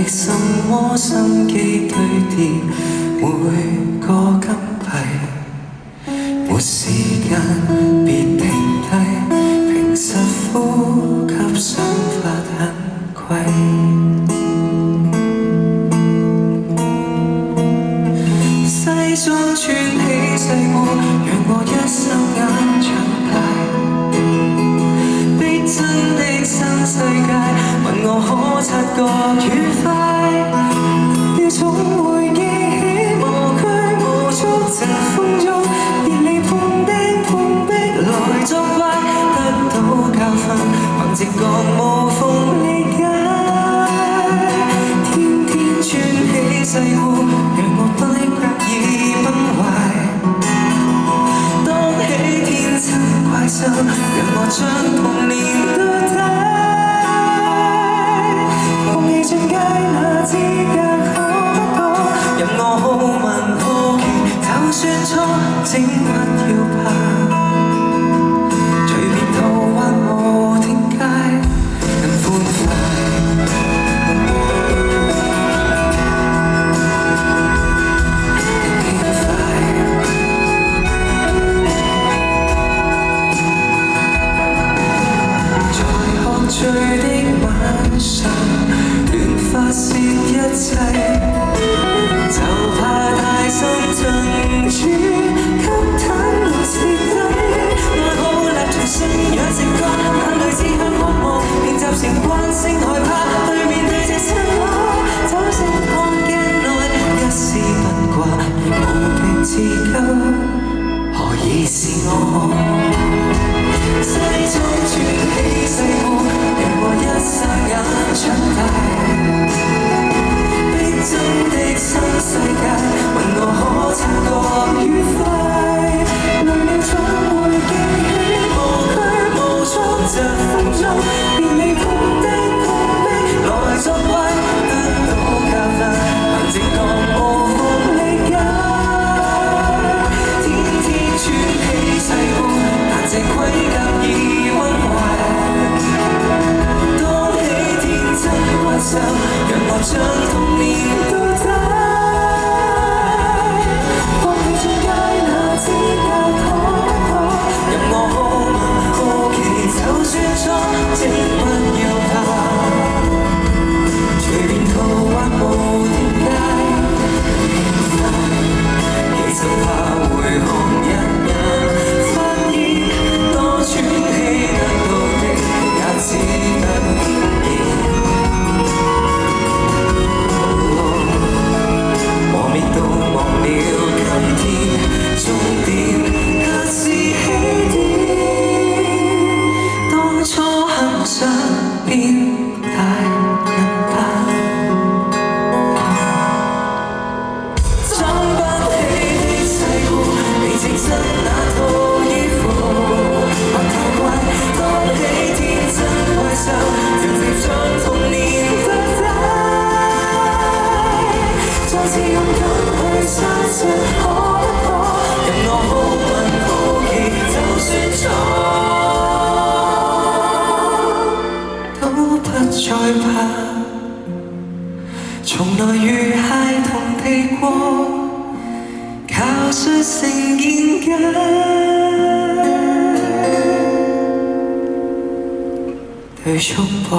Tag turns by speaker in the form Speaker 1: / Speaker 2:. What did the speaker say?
Speaker 1: 的心窩心機堆疊每個金幣，沒時間別停低，平實呼吸想法很貴。西裝穿起細褲，讓我一雙眼長大。逼真的新世界，問我可察覺愉快。要總會記起無拘無束疾風中，別離碰釘碰壁來作怪，得到教訓，憑直覺無縫理解。天天穿起細褲，讓我不覺已崩壞。當起天真怪獸，讓我將童年都帶。放棄進階那資格可不可？任我好問好奇，就算錯，請不要怕。隨便途或無停界，更歡快。醉的晚上，亂發泄一切，就怕太深沉住，給攤落徹底。愛好立場信仰直覺，眼淚只向渴望，練習成慣性害怕，對面對這親我，走進光鏡內，一絲不掛，無力自救，何以是我？西裝穿起細褲，讓我一霎眼長大。逼真的新世界，問我可察覺愉快。累了總會記起無拘無束疾風中，別離碰釘碰壁來作怪，得到教訓，憑直覺無縫理解。天天穿起細褲，但這規格已崩壞。當起天真怪獸，讓我將童年都帶。放棄進階那資格可不可？任我好問好奇，就算錯，請不要怕。隨便途或無停界，其實怕回看一眼，發現多喘氣得到的也只得磨滅到忘了今天，終點卻是起點。當初很想變大人吧，撐不起的細褲，未整身那套衣服，或太怪，當起天真怪獸，直接將童年都帶。再次勇敢去相信可不可？任我好問好奇，就算錯都不再怕。從來如孩童地過，靠著成見解對束縛。